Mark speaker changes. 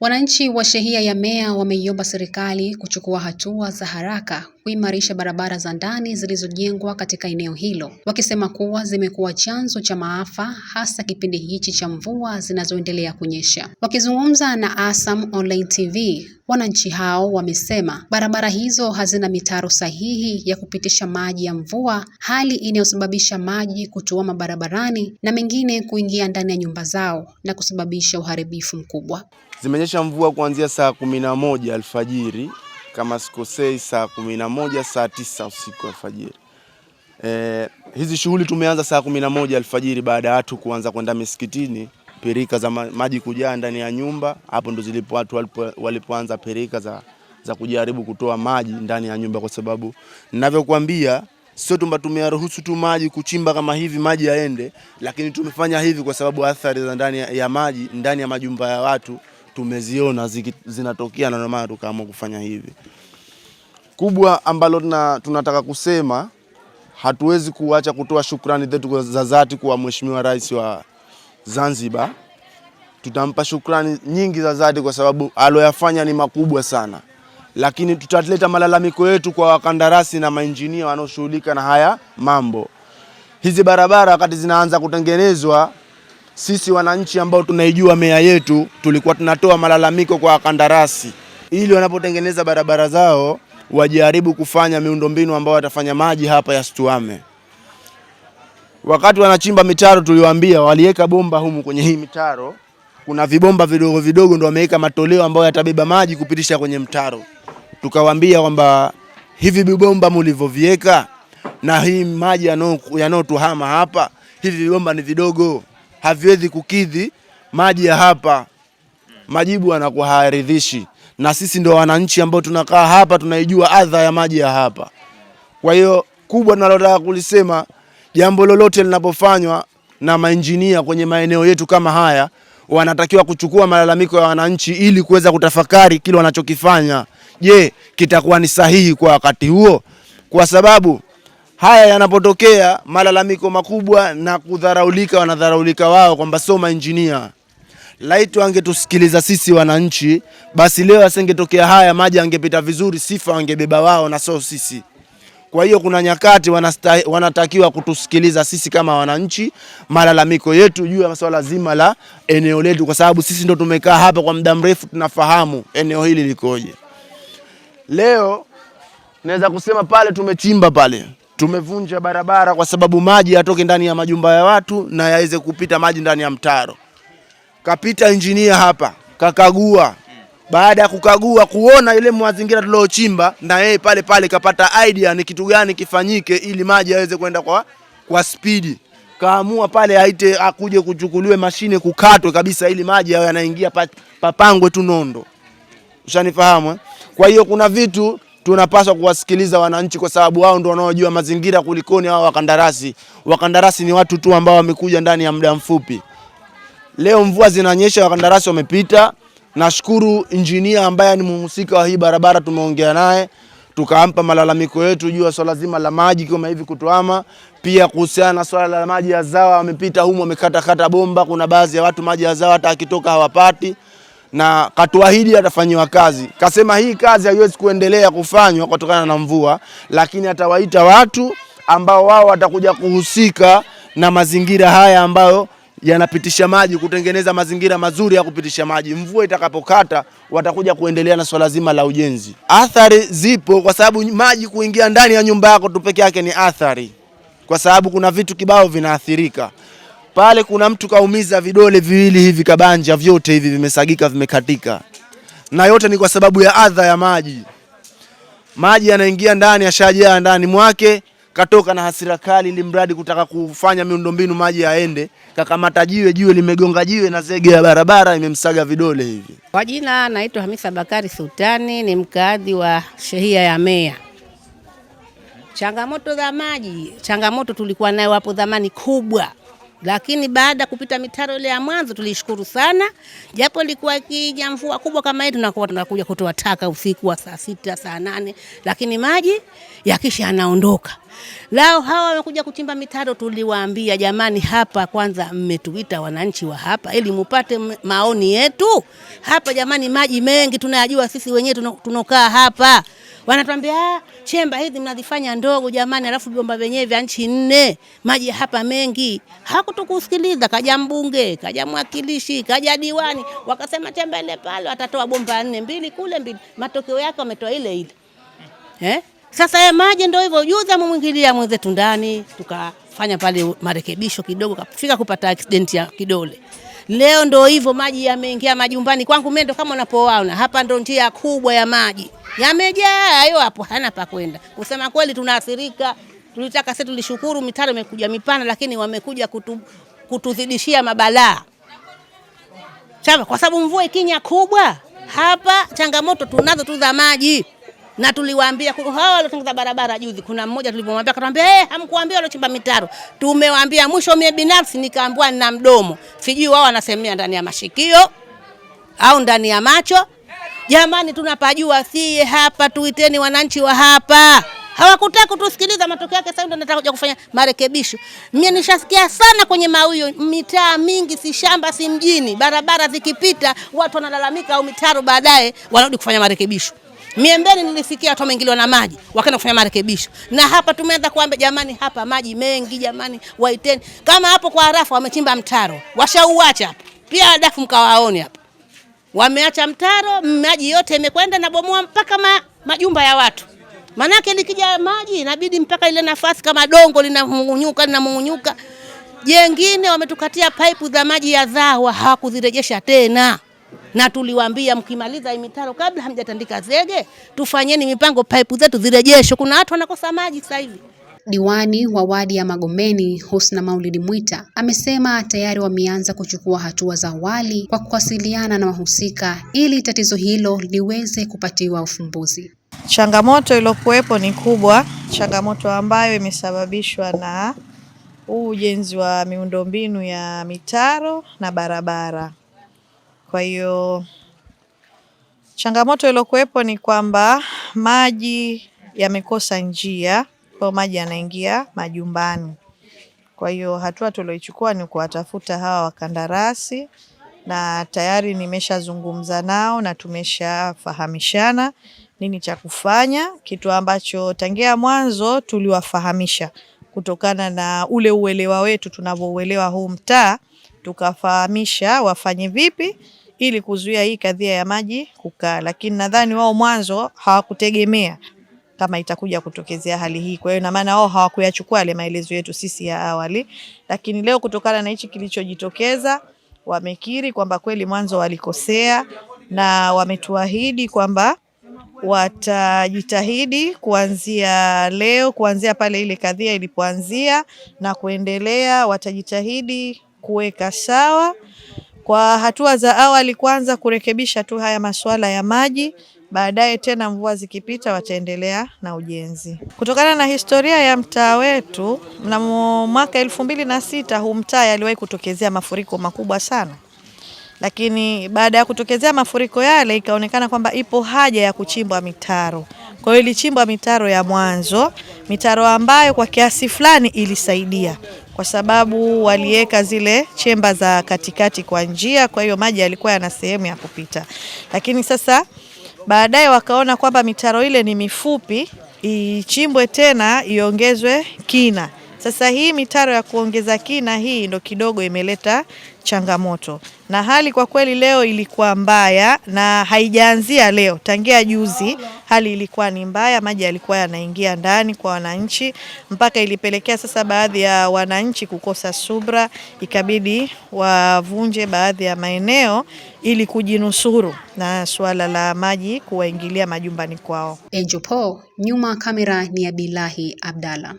Speaker 1: Wananchi wa shehia ya Meya wameiomba serikali kuchukua hatua za haraka kuimarisha barabara za ndani zilizojengwa katika eneo hilo, wakisema kuwa zimekuwa chanzo cha maafa hasa kipindi hichi cha mvua zinazoendelea kunyesha. Wakizungumza na Asam Online TV, wananchi hao wamesema barabara hizo hazina mitaro sahihi ya kupitisha maji ya mvua, hali inayosababisha maji kutuama barabarani na mengine kuingia ndani ya nyumba zao na kusababisha uharibifu mkubwa.
Speaker 2: Zimenyesha mvua kuanzia saa 11 alfajiri, kama sikosei saa 11 saa 9 usiku alfajiri. Hizi shughuli tumeanza saa 11 alfajiri baada ya watu kuanza kwenda misikitini, pirika za maji kujaa ndani ya nyumba. Hapo ndo zilipo watu walipoanza pirika za kujaribu kutoa maji ndani ya nyumba, kwa sababu ninavyokuambia sio tumeruhusu tu maji kuchimba kama hivi maji yaende, lakini tumefanya hivi kwa sababu athari za ndani ya maji ndani ya majumba ya watu tumeziona zinatokea, na ndio maana tukaamua kufanya hivi. Kubwa ambalo tunataka kusema, hatuwezi kuacha kutoa shukrani zetu za dhati kwa Mheshimiwa Rais wa Zanzibar. Tutampa shukrani nyingi za dhati kwa sababu aloyafanya ni makubwa sana, lakini tutaleta malalamiko yetu kwa wakandarasi na mainjinia wanaoshughulika na haya mambo. Hizi barabara wakati zinaanza kutengenezwa, sisi wananchi ambao tunaijua Meya yetu tulikuwa tunatoa malalamiko kwa wakandarasi ili wanapotengeneza barabara zao wajaribu kufanya miundombinu ambao watafanya maji hapa yasituame. Wakati wanachimba mitaro tuliwaambia waliweka bomba humu kwenye hii mitaro, kuna vibomba vidogo vidogo ndio wameweka matoleo ambayo yatabeba maji kupitisha kwenye mtaro. Tukawaambia kwamba hivi vibomba mlivyoviweka na hii maji yanotuhama hapa, hivi vibomba ni vidogo, haviwezi kukidhi maji ya hapa. Majibu yanakuwa hayaridhishi, na sisi ndio wananchi ambao tunakaa hapa tunaijua adha ya maji ya hapa. Kwa hiyo kubwa tunalotaka kulisema, jambo lolote linapofanywa na mainjinia kwenye maeneo yetu kama haya, wanatakiwa kuchukua malalamiko ya wananchi ili kuweza kutafakari kile wanachokifanya. Je, kitakuwa ni sahihi kwa wakati huo? Kwa sababu haya yanapotokea malalamiko makubwa na kudharaulika, wanadharaulika wao kwamba sio mainjinia. Laiti wangetusikiliza sisi wananchi, basi leo asingetokea haya, maji angepita vizuri, sifa wangebeba wao na sio sisi. Kwa hiyo kuna nyakati wanatakiwa kutusikiliza sisi kama wananchi, malalamiko yetu juu ya masuala zima la eneo letu, kwa sababu sisi ndo tumekaa hapa kwa muda mrefu, tunafahamu eneo hili likoje. Leo naweza kusema pale tumechimba pale, tumevunja barabara kwa sababu maji yatoke ndani ya majumba ya watu na yaweze kupita maji ndani ya mtaro. Kapita injinia hapa, kakagua. Baada ya kukagua kuona ile mazingira tuliochimba, na yeye pale kapata idea ni kitu gani kifanyike ili maji yaweze kwenda kwa spidi. Kaamua pale aite akuje kuchukuliwe mashine kukatwe kabisa ili maji yao yanaingia papangwe tu nondo. Ushanifahamu? Kwa hiyo kuna vitu tunapaswa kuwasikiliza wananchi, kwa sababu wao ndio wanaojua mazingira kulikoni hao wakandarasi. Wakandarasi ni watu tu ambao wamekuja ndani ya muda mfupi. Leo mvua zinanyesha, wakandarasi wamepita. Nashukuru injinia ambaye ni mhusika wa hii barabara, tumeongea naye tukampa malalamiko yetu juu ya swala zima la maji kama hivi kutuama. Pia kuhusiana na swala la maji ya zawa, wamepita humo wamekata bomba, kuna baadhi ya watu maji ya zawa hata akitoka hawapati, na katuahidi atafanywa kazi. Kasema hii kazi haiwezi kuendelea kufanywa kutokana na mvua, lakini atawaita watu ambao wao watakuja kuhusika na mazingira haya ambayo yanapitisha maji, kutengeneza mazingira mazuri ya kupitisha maji. Mvua itakapokata watakuja kuendelea na swala zima la ujenzi. Athari zipo kwa sababu maji kuingia ndani ya nyumba yako tu peke yake ni athari, kwa sababu kuna vitu kibao vinaathirika. Pale kuna mtu kaumiza vidole viwili hivi, kabanja vyote hivi vimesagika, vimekatika, na yote ni kwa sababu ya adha ya maji. Maji yanaingia ndani, yashajaa ndani mwake, katoka na hasira kali ili mradi kutaka kufanya miundombinu maji yaende, kakamata jiwe limegonga jiwe na zege ya barabara imemsaga vidole hivi.
Speaker 3: Kwa jina naitwa Hamisa Bakari Sultani, ni mkazi wa shehia ya Meya. Changamoto za maji, changamoto tulikuwa nayo hapo zamani kubwa, lakini baada kupita mitaro ile ya mwanzo tulishukuru sana. Japo ilikuwa ikija mvua kubwa kama hii tunakuja kutoa taka usiku wa saa 6 saa 8, lakini maji yakisha yanaondoka. Lao hawa wamekuja kuchimba mitaro, tuliwaambia jamani, hapa kwanza mmetuita wananchi wa hapa ili mupate maoni yetu. Hapa jamani, maji mengi tunayajua sisi wenyewe tunokaa hapa. Wanatuambia chemba hizi mnazifanya ndogo jamani, alafu vyomba wenyewe vya nchi 4, maji hapa mengi. Hakutukusikiliza, kaja mbunge, kaja mwakilishi, kaja diwani, wakasema chemba ile pale watatoa bomba 4, 2 kule 2. Matokeo yake wametoa ile. Sasa ya maji ndio hivyo, juzi amemwingilia mwenzetu ndani, tukafanya pale marekebisho kidogo, kafika kupata accident ya kidole. Leo ndio hivyo, maji yameingia majumbani kwangu mimi, ndio kama unapoona hapa, ndio njia kubwa ya maji. Yamejaa hayo hapo, hana pa kwenda. Kusema kweli tunaathirika. Tulitaka sisi tulishukuru mitaro imekuja mipana, lakini wamekuja kutuzidishia mabalaa. Kwa sababu mvua ikinya kubwa, hapa changamoto tunazo tu za maji. Na tuliwaambia hawa waliotengeneza barabara juzi, kuna mmoja tulipomwambia akatwambia hamkuambia waliochimba mitaro. Tumewaambia, mwisho mimi binafsi nikaambiwa nina mdomo. Sijui wao wanasemea ndani ya mashikio au ndani ya macho. Jamani, tunapajua sie hapa, tuiteni wananchi wa hapa. Hawakutaka kutusikiliza, matokeo yake sasa ndio nataka kuja kufanya marekebisho. Mimi nishasikia sana kwenye mawio, mitaa mingi si shamba si mjini, barabara zikipita watu wanalalamika au mitaro, baadaye wanarudi kufanya marekebisho. Miembeni nilisikia watu wameingiliwa na maji, wakaenda kufanya marekebisho. Na hapa tumeanza kuambia jamani, hapa maji mengi jamani, waiteni. Kama hapo kwa Arafa wamechimba mtaro, washauacha hapo. Pia dafu mkawaone hapo. Wameacha mtaro, maji yote imekwenda na bomoa mpaka majumba ya watu. Manake likija maji inabidi mpaka ile nafasi kama dongo linamungunyuka. Jengine wametukatia pipe za maji ya Zawa, hawakuzirejesha tena. Na tuliwaambia mkimaliza mitaro kabla hamjatandika zege, tufanyeni mipango pipe zetu zirejeshwe. Kuna watu wanakosa maji sasa hivi.
Speaker 1: Diwani wa wadi ya Magomeni Husna Maulidi Mwita amesema tayari wameanza kuchukua hatua za awali kwa kuwasiliana na wahusika ili tatizo hilo liweze kupatiwa ufumbuzi.
Speaker 4: Changamoto iliyokuwepo ni kubwa, changamoto ambayo imesababishwa na ujenzi wa miundombinu ya mitaro na barabara. Kwa hiyo changamoto iliyokuwepo ni kwamba maji yamekosa njia, kwa maji yanaingia majumbani. Kwa hiyo hatua tulioichukua ni kuwatafuta hawa wakandarasi, na tayari nimeshazungumza nao na tumeshafahamishana nini cha kufanya, kitu ambacho tangia mwanzo tuliwafahamisha kutokana na ule uelewa wetu tunavyouelewa huu mtaa, tukafahamisha wafanye vipi ili kuzuia hii kadhia ya maji kukaa. Lakini nadhani wao mwanzo hawakutegemea kama itakuja kutokezea hali hii. Kwa hiyo na maana wao hawakuyachukua ile maelezo yetu sisi ya awali. Lakini leo kutokana na hichi kilichojitokeza, wamekiri kwamba kweli mwanzo walikosea, na wametuahidi kwamba watajitahidi kuanzia leo, kuanzia pale ile kadhia ilipoanzia na kuendelea, watajitahidi kuweka sawa kwa hatua za awali, kwanza kurekebisha tu haya masuala ya maji, baadaye tena mvua zikipita wataendelea na ujenzi. Kutokana na historia ya mtaa wetu, mnamo mwaka 2006 huu mtaa aliwahi kutokezea mafuriko makubwa sana. Lakini baada ya kutokezea mafuriko yale ikaonekana kwamba ipo haja ya kuchimbwa mitaro. Kwa hiyo ilichimbwa mitaro ya mwanzo, mitaro ambayo kwa kiasi fulani ilisaidia, kwa sababu waliweka zile chemba za katikati kwa njia, kwa hiyo maji yalikuwa yana sehemu ya kupita. Lakini sasa baadaye wakaona kwamba mitaro ile ni mifupi, ichimbwe tena iongezwe kina. Sasa hii mitaro ya kuongeza kina hii ndo kidogo imeleta changamoto. Na hali kwa kweli leo ilikuwa mbaya, na haijaanzia leo, tangia juzi hali ilikuwa ni mbaya, maji yalikuwa yanaingia ndani kwa wananchi, mpaka ilipelekea sasa baadhi ya wananchi kukosa subra, ikabidi wavunje baadhi ya maeneo ili kujinusuru na suala la maji kuwaingilia majumbani kwao.
Speaker 1: Angel Paul, nyuma kamera ni Abilahi Abdalla.